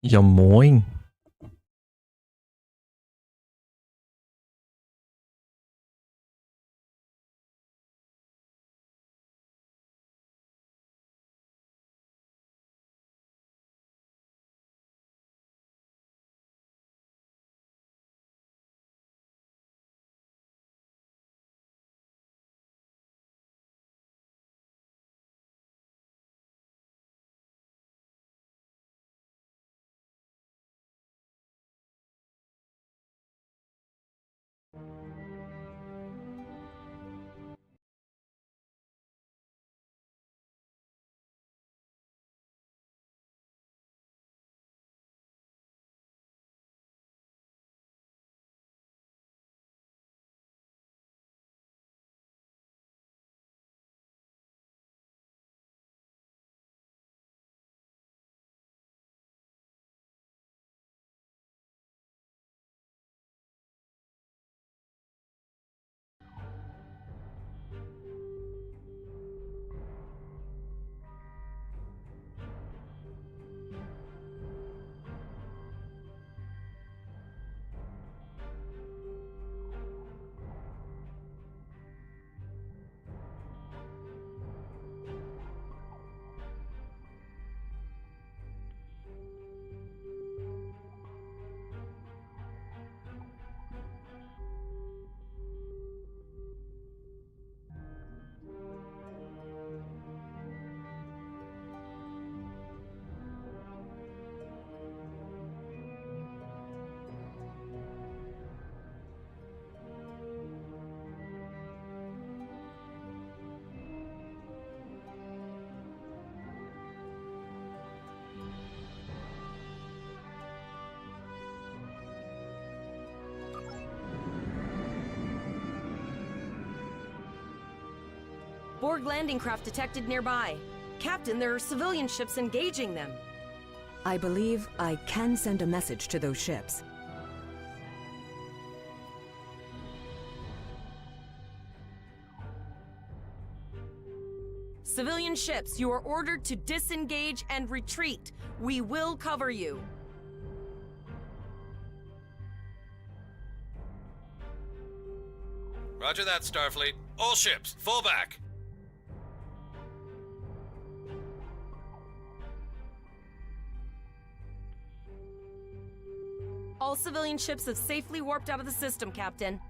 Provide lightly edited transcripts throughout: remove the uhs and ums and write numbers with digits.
Ja, moin. Borg landing craft detected nearby. Captain, there are civilian ships engaging them. I believe I can send a message to those ships. Civilian ships, you are ordered to disengage and retreat. We will cover you. Roger that, Starfleet. All ships, fall back. All civilian ships have safely warped out of the system, Captain.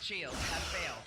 shields have failed.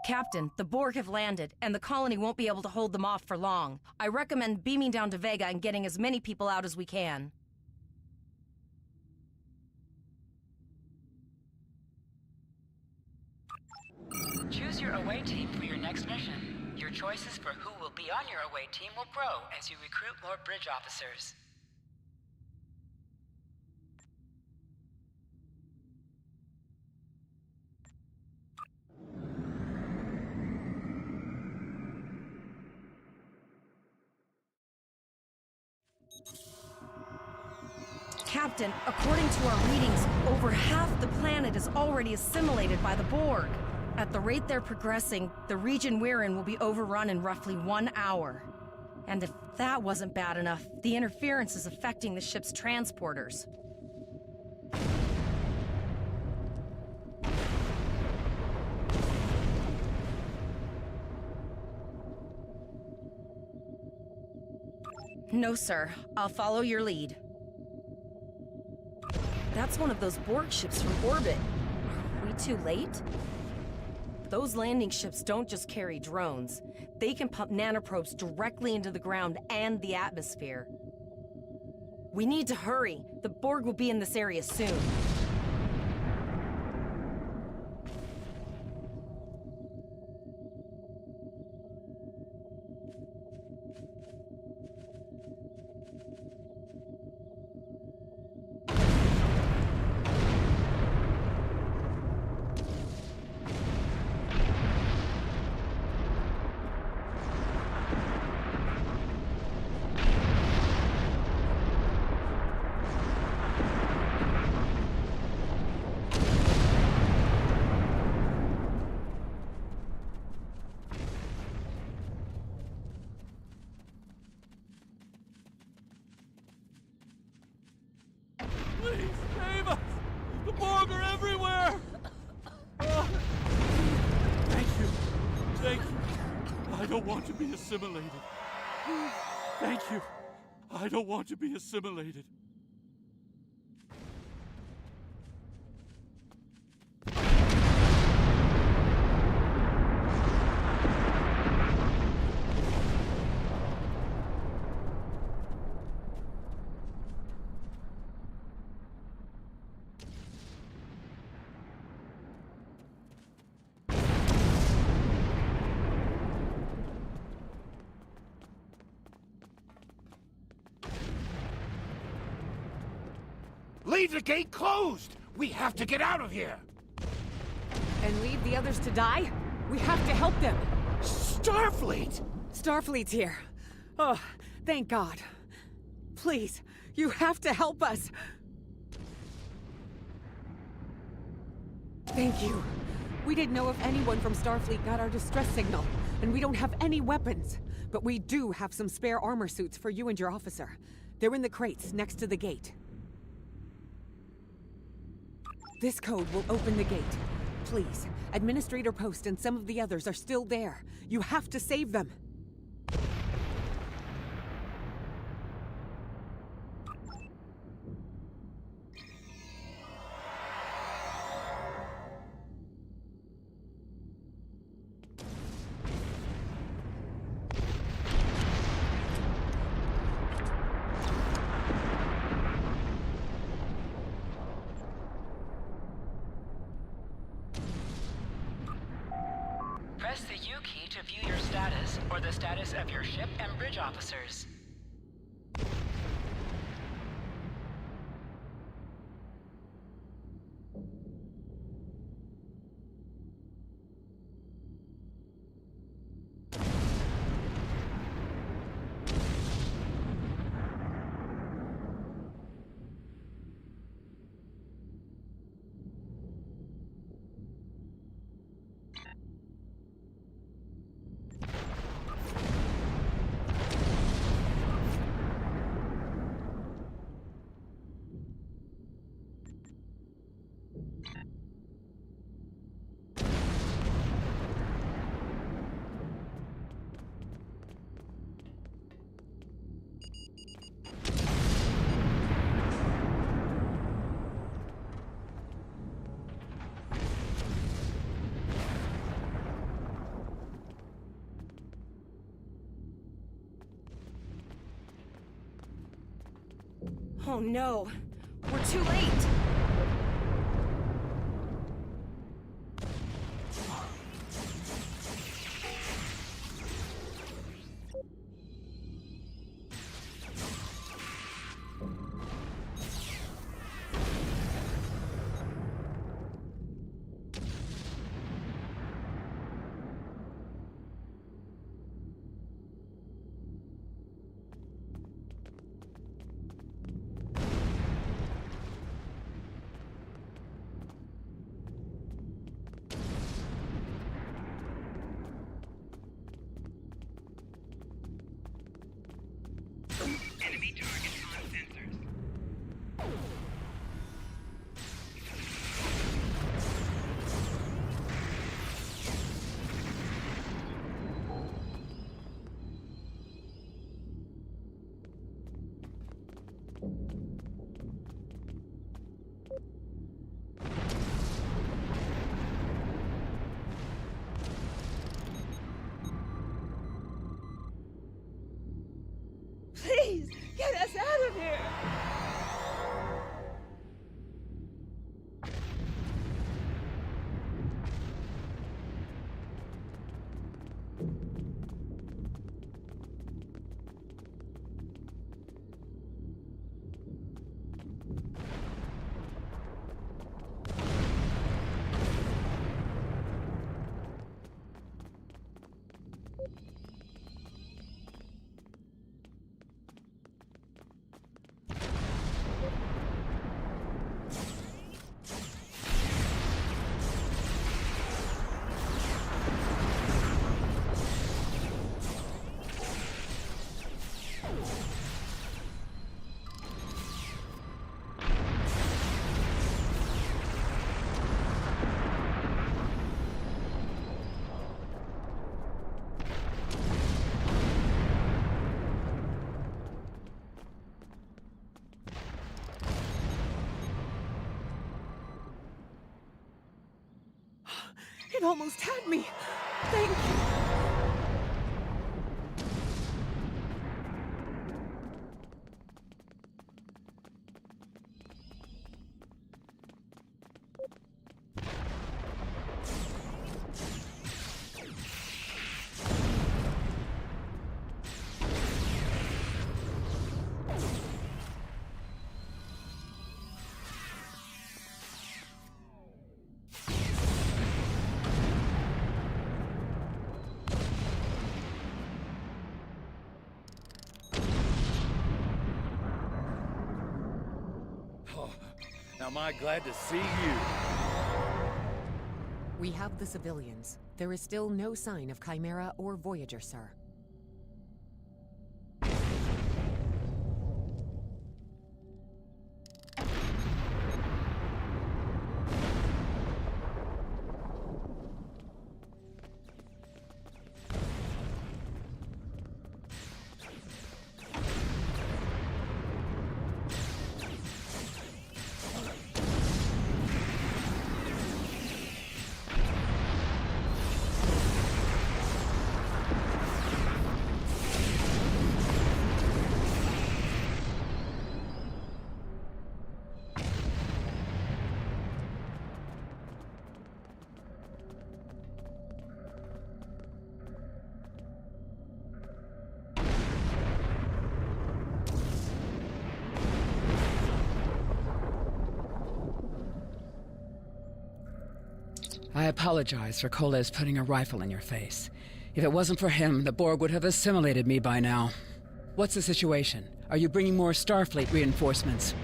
Captain, the Borg have landed, and the colony won't be able to hold them off for long. I recommend beaming down to Vega and getting as many people out as we can. Choose your away team for your next mission. Your choices for who will be on your away team will grow as you recruit more bridge officers. Captain, according to our readings, over half the planet is already assimilated by the Borg. At the rate they're progressing, the region we're in will be overrun in roughly 1 hour. And if that wasn't bad enough, the interference is affecting the ship's transporters. No, sir. I'll follow your lead. That's one of those Borg ships from orbit. Are we too late? Those landing ships don't just carry drones. They can pump nanoprobes directly into the ground and the atmosphere. We need to hurry. The Borg will be in this area soon. Please, save us! The Borg are everywhere! Oh. Thank you. Thank you. I don't want to be assimilated. Thank you. I don't want to be assimilated. Leave the gate closed! We have to get out of here! And leave the others to die? We have to help them! Starfleet! Starfleet's here. Oh, thank God. Please, you have to help us! Thank you. We didn't know if anyone from Starfleet got our distress signal, and we don't have any weapons. But we do have some spare armor suits for you and your officer. They're in the crates next to the gate. This code will open the gate. Please, Administrator Post and some of the others are still there. You have to save them. Press the U key to view your status, or the status of your ship and bridge officers. Oh no, we're too late. Enemy target on sensors. Please, get us out of here! It almost had me. Thank you. Am I glad to see you? We have the civilians. There is still no sign of Chimera or Voyager, sir. I apologize for Koles putting a rifle in your face. If it wasn't for him, the Borg would have assimilated me by now. What's the situation? Are you bringing more Starfleet reinforcements?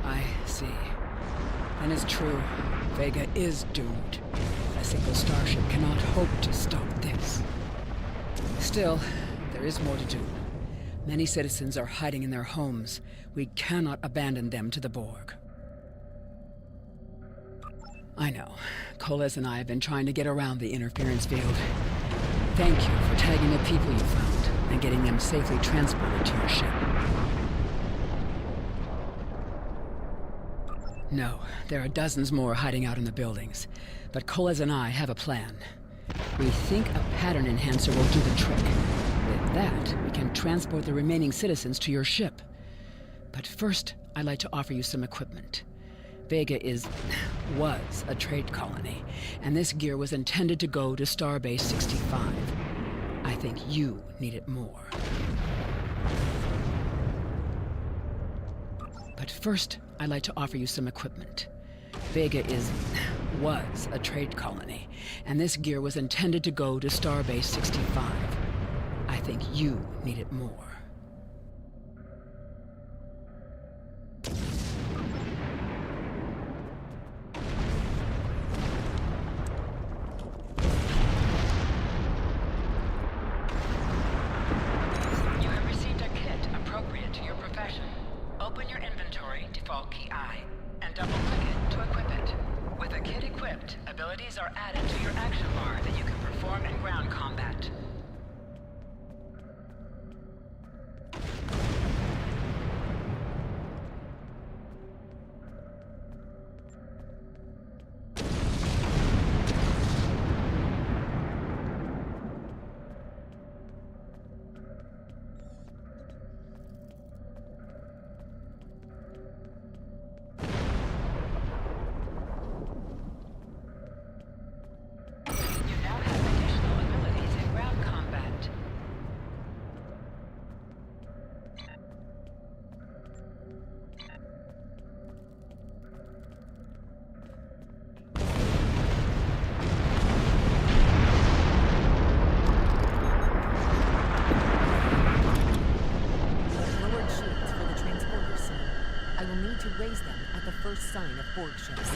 I see. And it's true. Vega is doomed. A single starship cannot hope to stop this. Still, there is more to do. Many citizens are hiding in their homes. We cannot abandon them to the Borg. I know. Koles and I have been trying to get around the interference field. Thank you for tagging the people you found and getting them safely transported to your ship. No, there are dozens more hiding out in the buildings. But Koles and I have a plan. We think a pattern enhancer will do the trick. With that, we can transport the remaining citizens to your ship. But first, I'd like to offer you some equipment. Vega was a trade colony, and this gear was intended to go to Starbase 65. I think you need it more. But first, I'd like to offer you some equipment. Vega was a trade colony, and this gear was intended to go to Starbase 65. I think you need it more. You have received a kit appropriate to your profession. Open your inventory, default key I, and double-click it to equip it. With a kit equipped, abilities are added to your action bar that you can perform in ground combat. You now have additional abilities in ground combat. Lowered shields for the transporter soon. I will need to raise them at the first sign of Borg ships.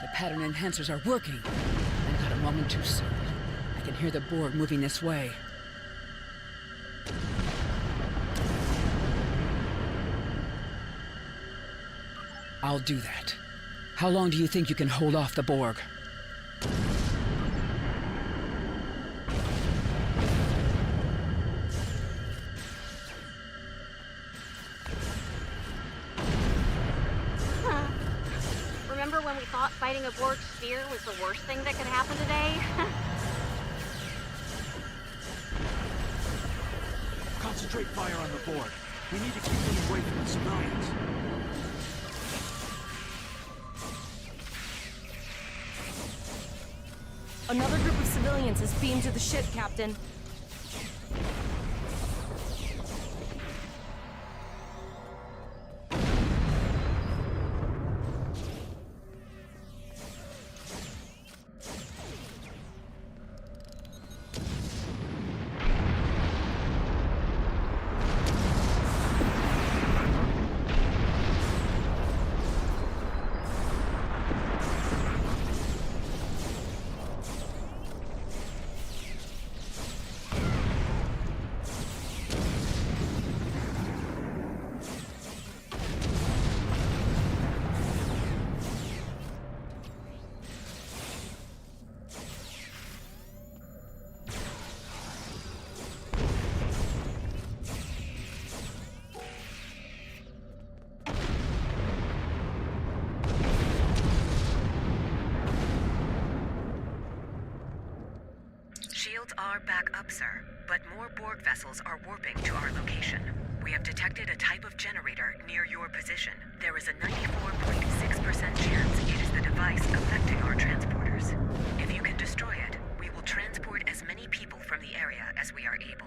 The pattern enhancers are working. I got a moment too soon. I can hear the Borg moving this way. I'll do that. How long do you think you can hold off the Borg? Remember when we thought fighting a Borg sphere was the worst thing that could happen today? Concentrate fire on the Borg. We need to keep them away from the civilians. Another group of civilians is beamed to the ship, Captain. Shields are back up, sir, but more Borg vessels are warping to our location. We have detected a type of generator near your position. There is a 94.6% chance it is the device affecting our transporters. If you can destroy it, we will transport as many people from the area as we are able.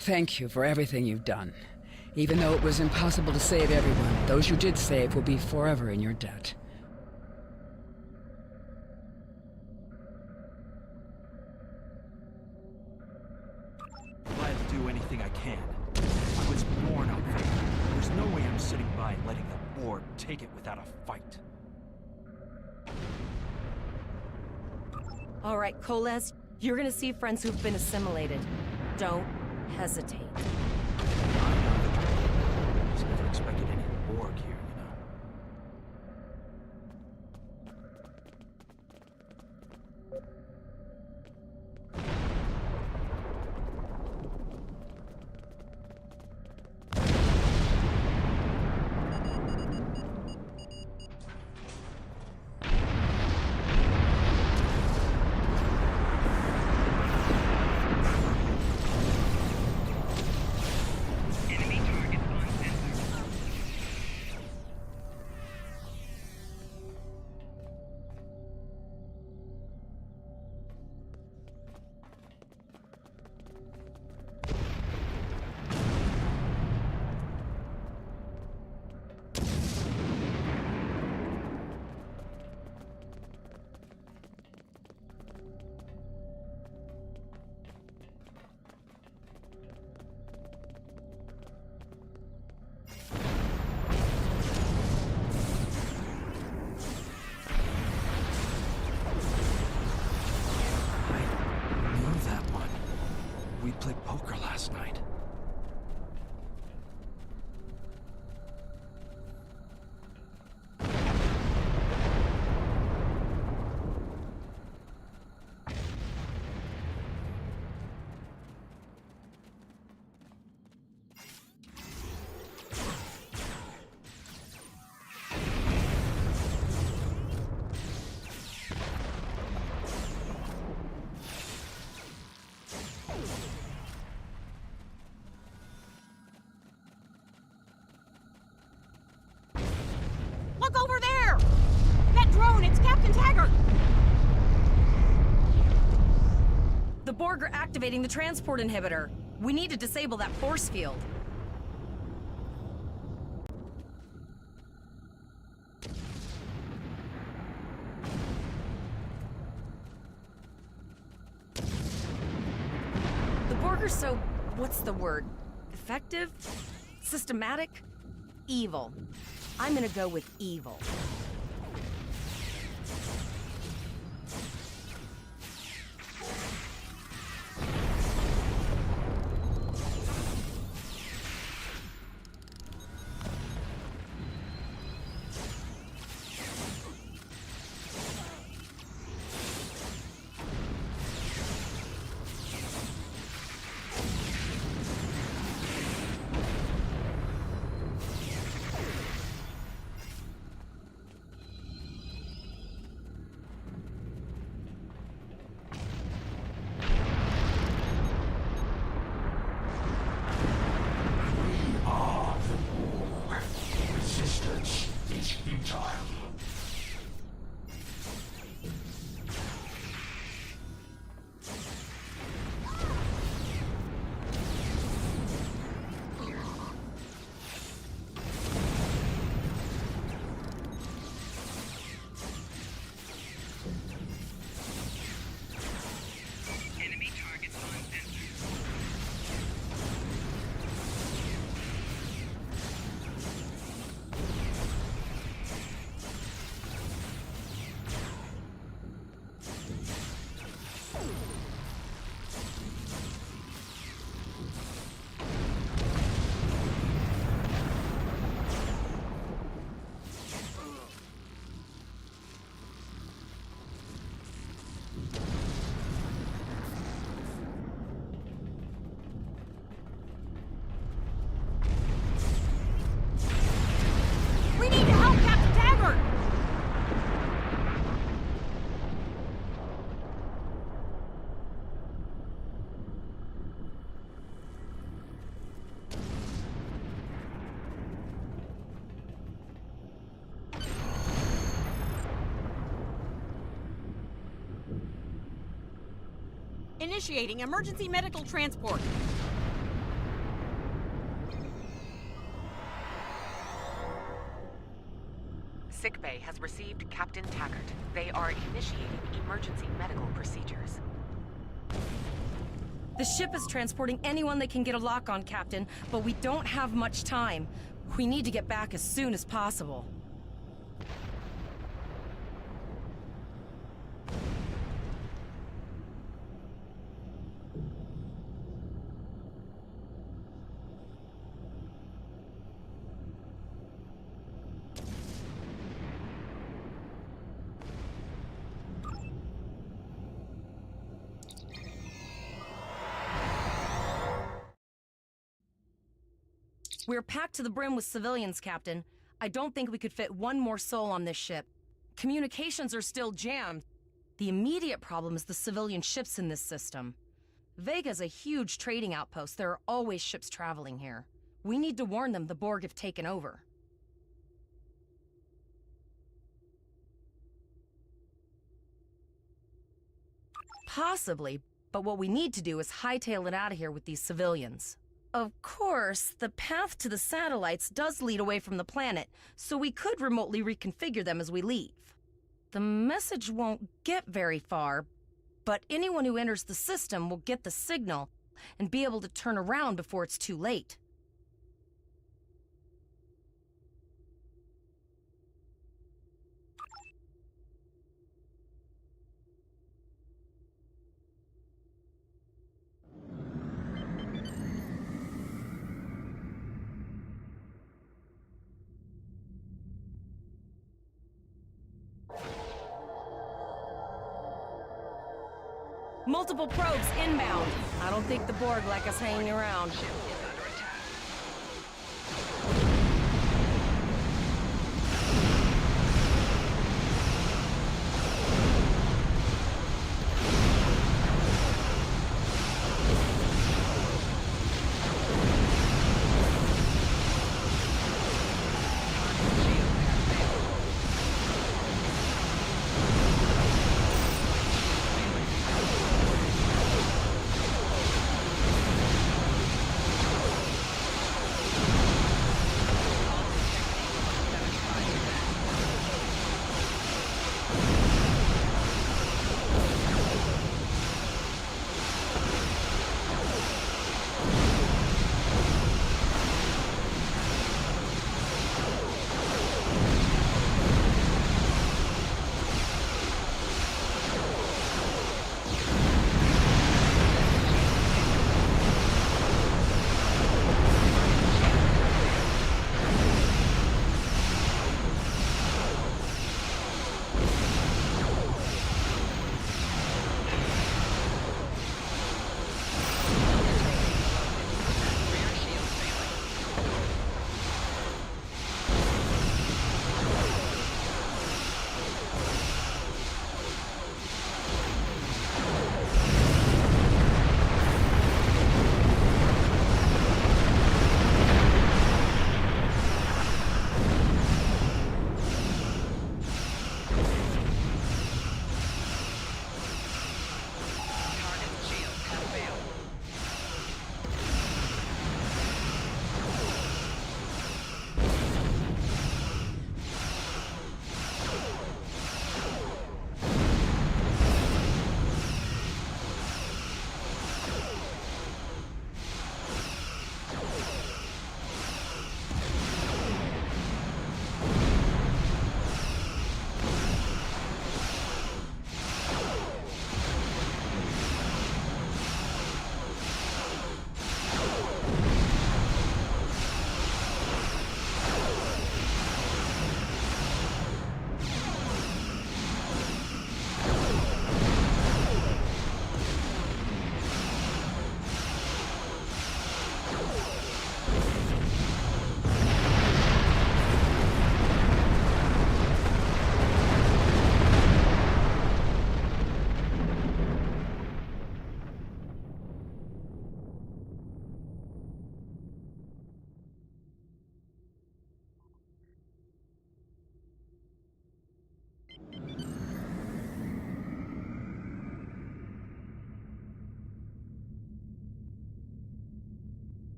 Thank you for everything you've done. Even though it was impossible to save everyone, those you did save will be forever in your debt. Glad to do anything I can. I was born on Vega. There's no way I'm sitting by and letting the Borg take it without a fight. All right, Koles, you're gonna see friends who've been assimilated. Don't hesitate. Just never expected any Borg here, you know. played poker last night. Look over there! That drone, it's Captain Tagert! The Borg are activating the transport inhibitor. We need to disable that force field. The Borg are so... what's the word? Effective? Systematic? Evil. I'm gonna go with evil. Initiating emergency medical transport. Sickbay has received Captain Tagert. They are initiating emergency medical procedures. The ship is transporting anyone they can get a lock on, Captain, but we don't have much time. We need to get back as soon as possible. We're packed to the brim with civilians, Captain. I don't think we could fit one more soul on this ship. Communications are still jammed. The immediate problem is the civilian ships in this system. Vega's a huge trading outpost. There are always ships traveling here. We need to warn them the Borg have taken over. Possibly, but what we need to do is hightail it out of here with these civilians. Of course, the path to the satellites does lead away from the planet, so we could remotely reconfigure them as we leave. The message won't get very far, but anyone who enters the system will get the signal and be able to turn around before it's too late. Multiple probes inbound. I don't think the Borg like us hanging around.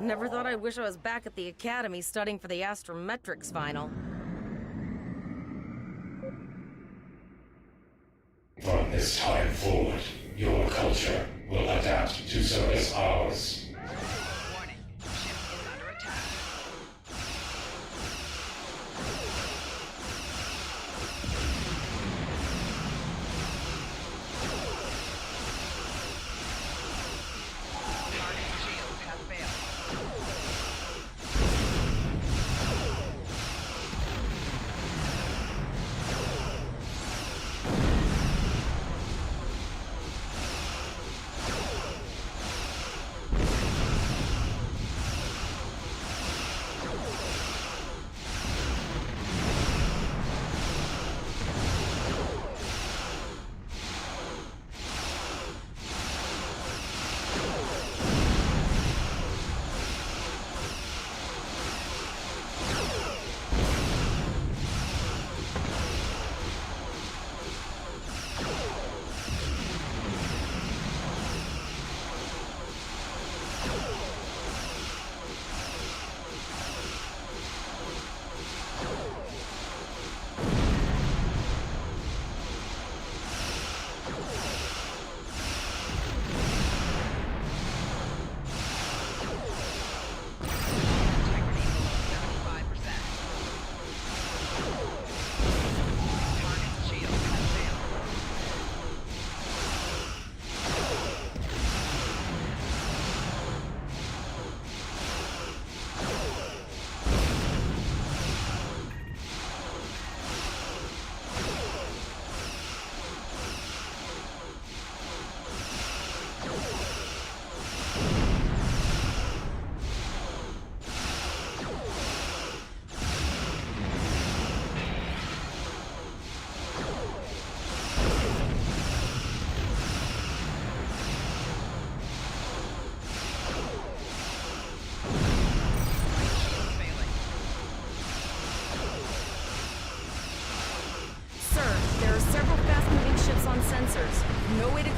Never thought I'd wish I was back at the academy studying for the astrometrics final. From this time forward, your culture will adapt to service ours. Warning, ship is under attack. Target shields have failed.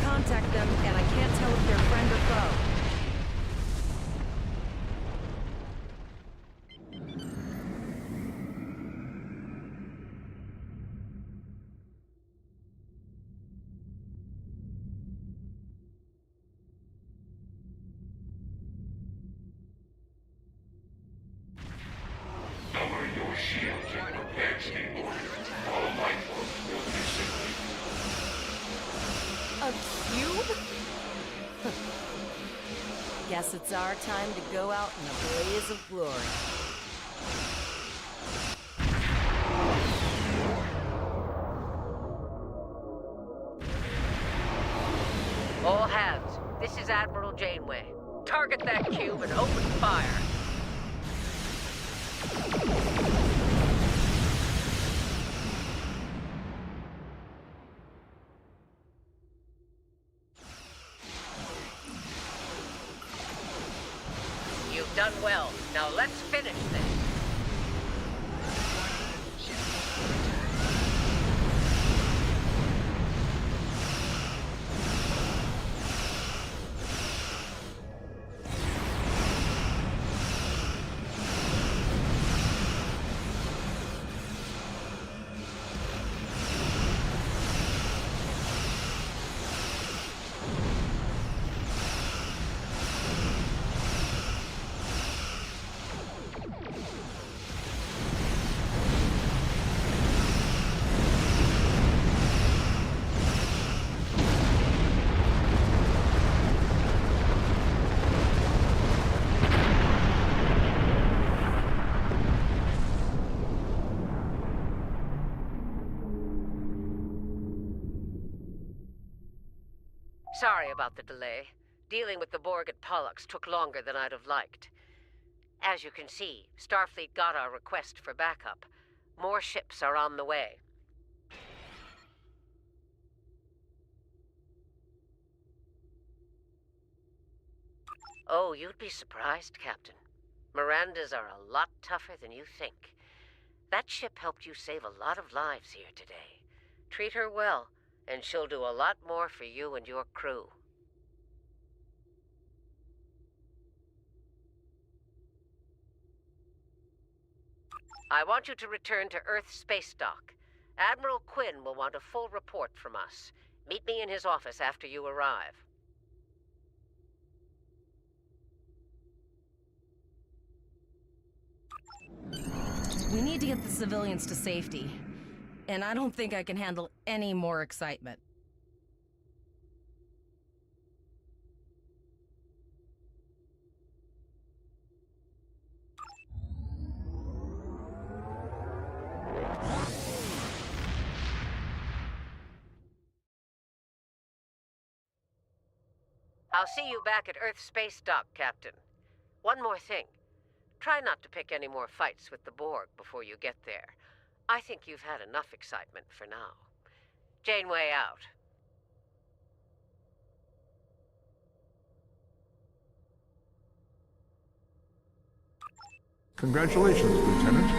contact them, and I can't tell if they're friend or foe. Lower your shields and prepare to be boarded. All life forms will disintegrate. A cube? Guess it's our time to go out in a blaze of glory. All hands, this is Admiral Janeway. Target that cube and open fire. You've done well. Now let's finish this. Sorry about the delay. Dealing with the Borg at Pollux took longer than I'd have liked. As you can see, Starfleet got our request for backup. More ships are on the way. Oh, you'd be surprised, Captain. Mirandas are a lot tougher than you think. That ship helped you save a lot of lives here today. Treat her well, and she'll do a lot more for you and your crew. I want you to return to Earth Spacedock. Admiral Quinn will want a full report from us. Meet me in his office after you arrive. We need to get the civilians to safety. And I don't think I can handle any more excitement. I'll see you back at Earth Spacedock, Captain. One more thing. Try not to pick any more fights with the Borg before you get there. I think you've had enough excitement for now. Janeway out. Congratulations, Lieutenant.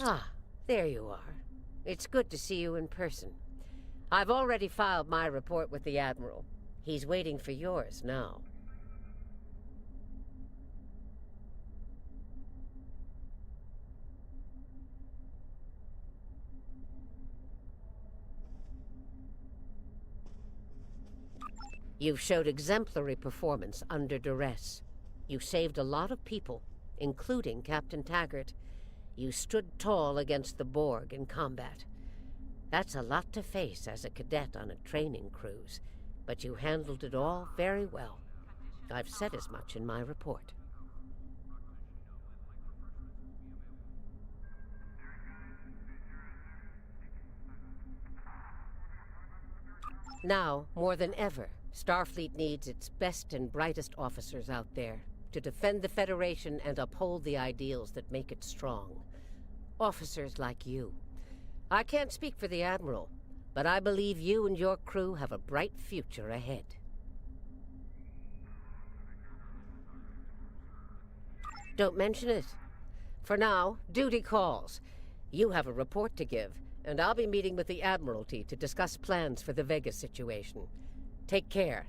Ah, there you are. It's good to see you in person. I've already filed my report with the Admiral. He's waiting for yours now. You've showed exemplary performance under duress. You saved a lot of people, including Captain Tagert. You stood tall against the Borg in combat. That's a lot to face as a cadet on a training cruise, but you handled it all very well. I've said as much in my report. Now, more than ever, Starfleet needs its best and brightest officers out there to defend the Federation and uphold the ideals that make it strong. Officers like you. I can't speak for the Admiral, but I believe you and your crew have a bright future ahead. Don't mention it. For now, duty calls. You have a report to give, and I'll be meeting with the Admiralty to discuss plans for the Vega situation. Take care.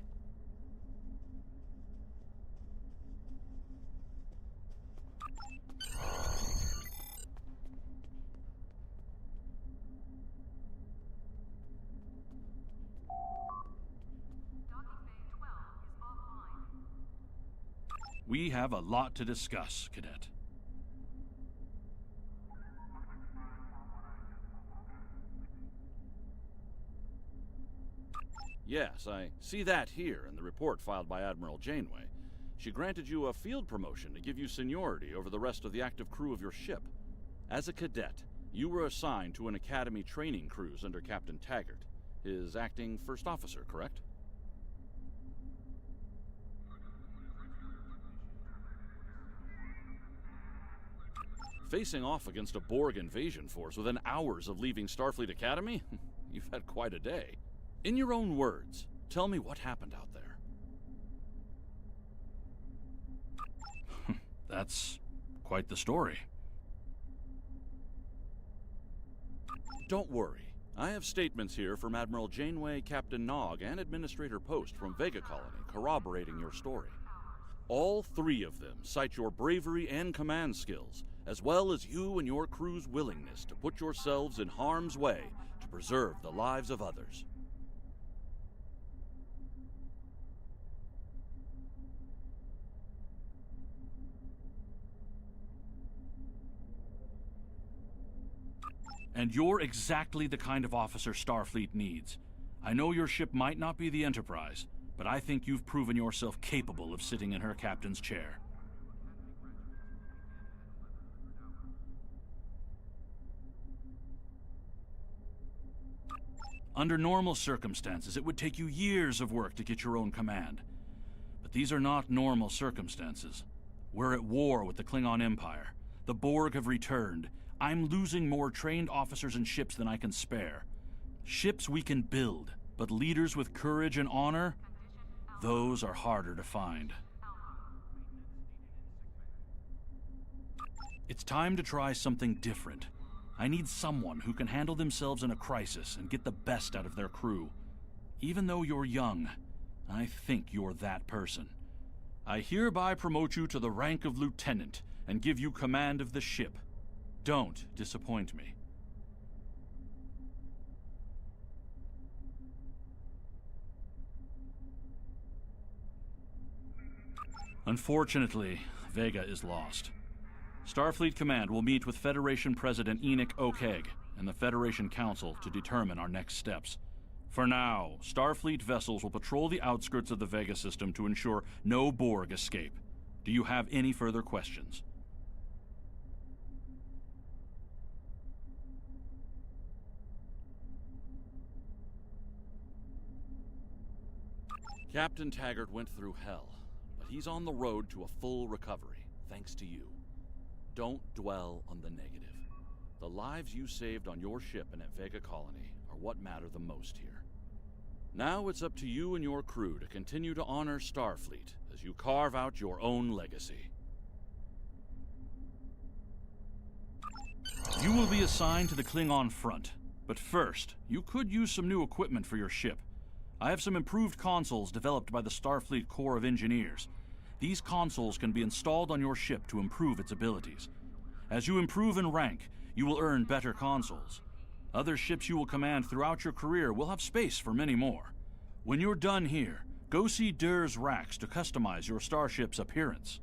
We have a lot to discuss, Cadet. Yes, I see that here in the report filed by Admiral Janeway. She granted you a field promotion to give you seniority over the rest of the active crew of your ship. As a cadet, you were assigned to an Academy training cruise under Captain Tagert, his acting first officer, correct? Facing off against a Borg invasion force within hours of leaving Starfleet Academy? You've had quite a day. In your own words, tell me what happened out there. That's quite the story. Don't worry. I have statements here from Admiral Janeway, Captain Nog, and Administrator Post from Vega-Kolonie corroborating your story. All three of them cite your bravery and command skills, as well as you and your crew's willingness to put yourselves in harm's way to preserve the lives of others. And you're exactly the kind of officer Starfleet needs. I know your ship might not be the Enterprise, but I think you've proven yourself capable of sitting in her captain's chair. Under normal circumstances, it would take you years of work to get your own command. But these are not normal circumstances. We're at war with the Klingon Empire. The Borg have returned. I'm losing more trained officers and ships than I can spare. Ships we can build, but leaders with courage and honor, those are harder to find. It's time to try something different. I need someone who can handle themselves in a crisis and get the best out of their crew. Even though you're young, I think you're that person. I hereby promote you to the rank of lieutenant and give you command of the ship. Don't disappoint me. Unfortunately, Vega is lost. Starfleet Command will meet with Federation President Enoch Okeg and the Federation Council to determine our next steps. For now, Starfleet vessels will patrol the outskirts of the Vega system to ensure no Borg escape. Do you have any further questions? Captain Tagert went through hell, but he's on the road to a full recovery, thanks to you. Don't dwell on the negative. The lives you saved on your ship and at Vega-Kolonie are what matter the most here. Now it's up to you and your crew to continue to honor Starfleet as you carve out your own legacy. You will be assigned to the Klingon front. But first, you could use some new equipment for your ship. I have some improved consoles developed by the Starfleet Corps of Engineers. These consoles can be installed on your ship to improve its abilities. As you improve in rank, you will earn better consoles. Other ships you will command throughout your career will have space for many more. When you're done here, go see Durr's racks to customize your starship's appearance.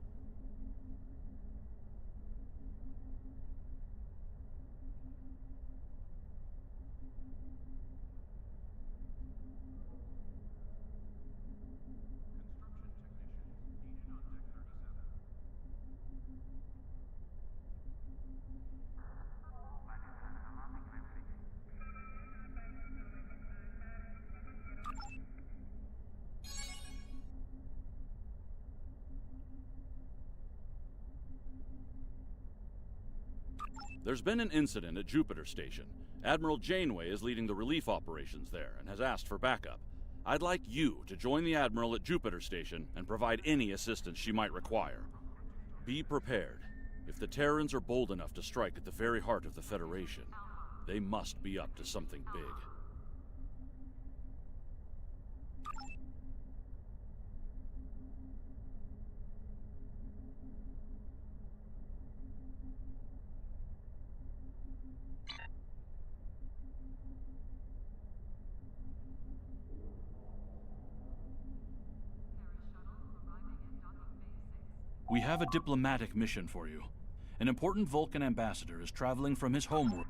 There's been an incident at Jupiter Station. Admiral Janeway is leading the relief operations there and has asked for backup. I'd like you to join the Admiral at Jupiter Station and provide any assistance she might require. Be prepared. If the Terrans are bold enough to strike at the very heart of the Federation, they must be up to something big. We have a diplomatic mission for you. An important Vulcan ambassador is traveling from his homeworld.